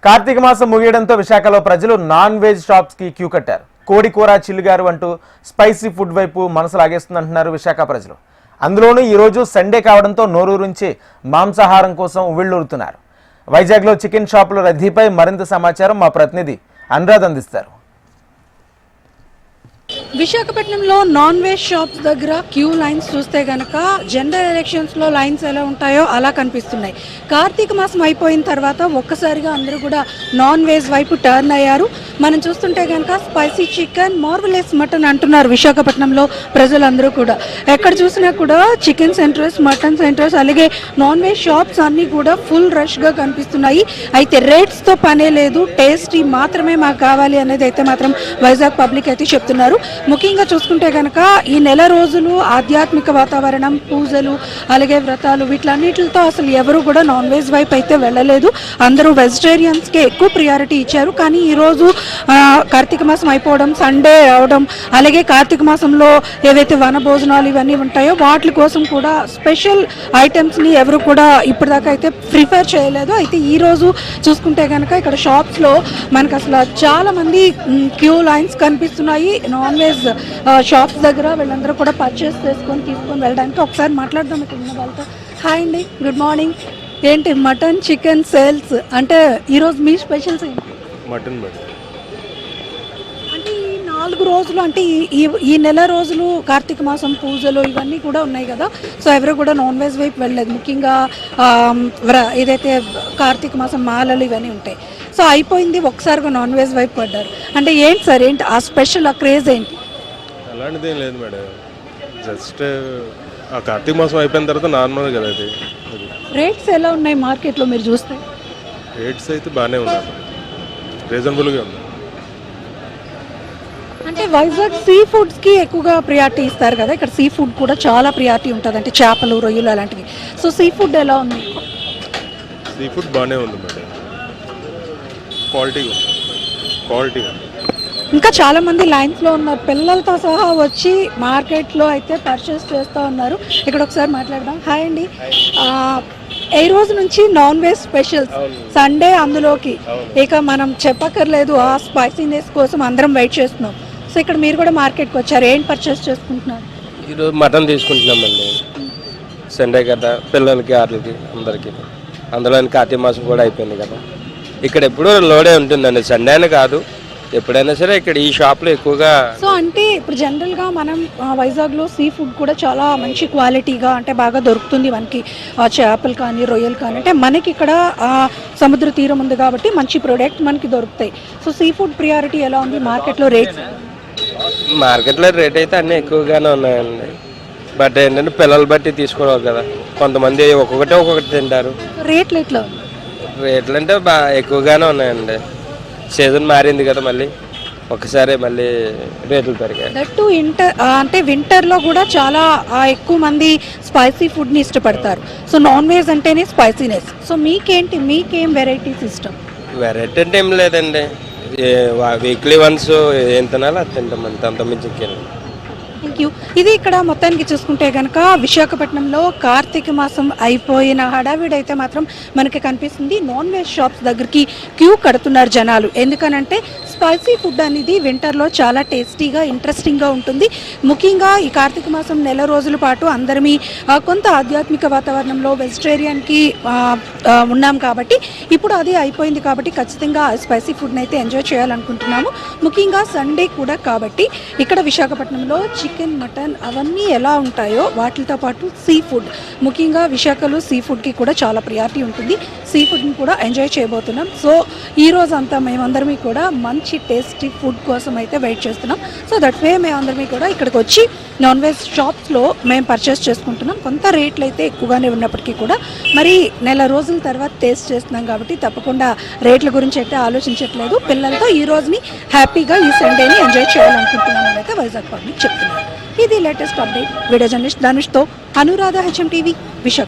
కార్తీక మాసం ముగియడంతో విశాఖలో ప్రజలు నాన్ వెజ్ షాప్స్ కి క్యూ కట్టారు. కోడి కూర, చిల్లిగారు అంటూ స్పైసీ ఫుడ్ వైపు మనసు లాగేస్తుందంటున్నారు విశాఖ ప్రజలు. అందులోనూ ఈరోజు సండే కావడంతో నోరూరించి మాంసాహారం కోసం ఉవ్విళ్లూరుతున్నారు. వైజాగ్లో చికెన్ షాపుల రద్దీపై మరింత సమాచారం మా ప్రతినిధి అనురాధ్ అందిస్తారు. విశాఖపట్నంలో నాన్ వెజ్ షాప్స్ దగ్గర క్యూ లైన్స్ చూస్తే గనక జనరల్ ఎలక్షన్స్లో లైన్స్ ఎలా ఉంటాయో అలా కనిపిస్తున్నాయి. కార్తీక మాసం అయిపోయిన తర్వాత ఒక్కసారిగా అందరూ కూడా నాన్ వెజ్ వైపు టర్న్ అయ్యారు. మనం చూస్తుంటే కనుక స్పైసీ చికెన్, మార్వెలస్ మటన్ అంటున్నారు విశాఖపట్నంలో ప్రజలందరూ కూడా. ఎక్కడ చూసినా కూడా చికెన్ సెంటర్స్, మటన్ సెంటర్స్, అలాగే నాన్ వెజ్ షాప్స్ అన్నీ కూడా ఫుల్ రష్గా కనిపిస్తున్నాయి. అయితే రేట్స్తో పనే లేదు, టేస్టీ మాత్రమే మాకు కావాలి అనేది అయితే మాత్రం వైజాగ్ పబ్లిక్ అయితే చెప్తున్నారు. ముఖ్యంగా చూసుకుంటే కనుక ఈ నెల రోజులు ఆధ్యాత్మిక వాతావరణం, పూజలు, అలాగే వ్రతాలు, వీటిలన్నిటితో అసలు ఎవరు కూడా నాన్ వెజ్ వైపు అయితే వెళ్ళలేదు. అందరూ వెజిటేరియన్స్కే ఎక్కువ ప్రియారిటీ ఇచ్చారు. కానీ ఈరోజు కార్తీక మాసం అయిపోవడం, సండే అవడం, అలాగే కార్తీక మాసంలో ఏవైతే వన భోజనాలు ఇవన్నీ ఉంటాయో వాటి కోసం కూడా స్పెషల్ ఐటమ్స్ని ఎవరు కూడా ఇప్పటిదాకా అయితే ప్రిఫర్ చేయలేదు. అయితే ఈరోజు చూసుకుంటే కనుక ఇక్కడ షాప్స్లో మనకు అసలు చాలామంది క్యూ లైన్స్ కనిపిస్తున్నాయి. నాన్ వెజ్ షాప్స్ దగ్గర వీళ్ళందరూ కూడా పర్చేస్ తీసుకొని వెళ్ళడానికి. ఒకసారి మాట్లాడదాం ఇక్కడ ఉన్న వాళ్ళతో. హాయ్ అండి, గుడ్ మార్నింగ్. ఏంటి మటన్, చికెన్ సేల్స్ అంటే ఈరోజు మీ స్పెషల్స్ ఏంటి? మటన్. అంటే ఈ 4 రోజులు అంటే ఈ నెల రోజులు కార్తీక మాసం పూజలు ఇవన్నీ కూడా ఉన్నాయి కదా, సో ఎవరు కూడా నాన్ వెజ్ వైపు వెళ్ళలేదు. ముఖ్యంగా ఏదైతే కార్తీక మాసం మాలలు ఇవన్నీ ఉంటాయి, సో అయిపోయింది, ఒకసారిగా నాన్ వెజ్ వైపు పడ్డారు. అంటే ఏంటి సార్, ఏంటి ఆ స్పెషల్, ఆ క్రేజ్ ఏంటి? అలాంటిది ఏం లేదు మేడం, జస్ట్ ఆ కార్తీక మాసం అయిపోయిన తర్వాత నార్మల్ కదా అది. రేట్స్ ఎలా ఉన్నాయి మార్కెట్లో మీరు చూస్తే? రేట్స్ అయితే బాగానే ఉన్నాయి, రీజనబుల్గా ఉంది. అంటే వైజాగ్ సీ ఫుడ్స్కి ఎక్కువగా ప్రియారిటీ ఇస్తారు కదా, ఇక్కడ సీ ఫుడ్ కూడా చాలా ప్రియారిటీ ఉంటుంది, అంటే చేపలు, రొయ్యలు అలాంటివి. సో సీ ఫుడ్ ఎలా ఉంది? సీ ఫుడ్ బాగానే ఉంది మేడం, క్వాలిటీగా. ఇంకా చాలామంది లైన్స్లో ఉన్నారు, పిల్లలతో సహా వచ్చి మార్కెట్లో అయితే పర్చేస్ చేస్తూ ఉన్నారు. ఇక్కడ ఒకసారి మాట్లాడదాం. హాయ్ అండి, ఏ రోజు నుంచి నాన్ వెజ్ స్పెషల్స్ సండే, అందులోకి ఇక మనం చెప్పక్కర్లేదు, ఆ స్పైసీనెస్ కోసం అందరం వెయిట్ చేస్తున్నాం. సో ఇక్కడ మీరు కూడా మార్కెట్కి వచ్చారు, ఏం పర్చేస్ చేసుకుంటున్నారు? ఈరోజు మటన్ తీసుకుంటున్నామండి, సండే కదా, పిల్లలకి, ఆటలకి, అందరికీ. అందులో కార్తీక మాసం కూడా అయిపోయింది కదా, ఇక్కడ ఎప్పుడూ లోడే ఉంటుందండి, సండే అని కాదు, ఎప్పుడైనా సరే ఇక్కడ ఈ షాప్లో ఎక్కువగా. సో అంటే ఇప్పుడు జనరల్గా మనం వైజాగ్లో సీ ఫుడ్ కూడా చాలా మంచి క్వాలిటీగా అంటే బాగా దొరుకుతుంది మనకి, చేపలు కానీ, రొయ్యలు కానీ. అంటే మనకి ఇక్కడ సముద్ర తీరం ఉంది కాబట్టి మంచి ప్రోడక్ట్ మనకి దొరుకుతాయి. సో సీ ఫుడ్ ప్రియారిటీ ఎలా ఉంది మార్కెట్లో? మార్కెట్లో రేట్ అయితే అన్నీ ఎక్కువగానే ఉన్నాయండి, బట్ ఏంటంటే పిల్లలు బట్టి తీసుకోవాలి కదా, కొంతమంది ఒక్కొక్కటి తింటారు. రేట్లు ఎట్లా ఉంది? రేట్లు అంటే బాగా ఎక్కువగానే ఉన్నాయండి, సీజన్ మారింది కదా, మళ్ళీ ఒకసారి మళ్ళీ రేట్లు పెరిగాయి. దట్టు అంటే వింటర్లో కూడా చాలా ఎక్కువ మంది స్పైసీ ఫుడ్ని ఇష్టపడతారు. సో నాన్ వెజ్ అంటేనే స్పైసీనెస్. సో మీకేం వెరైటీస్ ఇష్టం? వెరైటీ అంటే ఏం లేదండి, వీక్లీ వన్స్ ఏం తినాలో అది తింటాం, అంత మించి ఇంకేం. Thank you. ఇది ఇక్కడ మొత్తానికి చూసుకుంటే కనుక విశాఖపట్నంలో కార్తీక మాసం అయిపోయిన హడావిడి అయితే మాత్రం మనకి కనిపిస్తుంది. నాన్ వెజ్ షాప్స్ దగ్గరికి క్యూ కడుతున్నారు జనాలు. ఎందుకనంటే స్పైసీ ఫుడ్ అనేది వింటర్లో చాలా టేస్టీగా, ఇంట్రెస్టింగ్గా ఉంటుంది. ముఖ్యంగా ఈ కార్తీక మాసం నెల రోజుల పాటు అందరిమీ కొంత ఆధ్యాత్మిక వాతావరణంలో వెజిటేరియన్కి ఉన్నాం కాబట్టి ఇప్పుడు అది అయిపోయింది కాబట్టి ఖచ్చితంగా స్పైసీ ఫుడ్ని అయితే ఎంజాయ్ చేయాలనుకుంటున్నాము. ముఖ్యంగా సండే కూడా కాబట్టి ఇక్కడ విశాఖపట్నంలో చికెన్, మటన్ అవన్నీ ఎలా ఉంటాయో వాటితో పాటు సీ ఫుడ్, ముఖ్యంగా విశాఖలో సీ ఫుడ్కి కూడా చాలా ప్రియారిటీ ఉంటుంది. సీ ఫుడ్ని కూడా ఎంజాయ్ చేయబోతున్నాం. సో ఈ రోజు అంతా మేమందరమీ కూడా మంచి టేస్టీ ఫుడ్ కోసం అయితే వెయిట్ చేస్తున్నాం. సో దట్ వే మేమందరమీ కూడా ఇక్కడికి వచ్చి నాన్ వెజ్ షాప్స్లో మేము పర్చేస్ చేసుకుంటున్నాం. కొంత రేట్లు అయితే ఎక్కువగానే ఉన్నప్పటికీ కూడా మరి నెల రోజుల తర్వాత టేస్ట్ చేస్తున్నాం కాబట్టి తప్పకుండా రేట్ల గురించి అయితే ఆలోచించట్లేదు. పిల్లలతో ఈ రోజుని హ్యాపీగా ఈ సండేని ఎంజాయ్ చేయాలనుకుంటున్నాం అని అయితే వైజాగ్ పబ్లిక్ చెప్తున్నారు. ఇది లేటెస్ట్ అప్డేట్. వీడియో జర్నలిస్ట్ ధనుష్తో అనురాధ, HM TV, విశాఖ.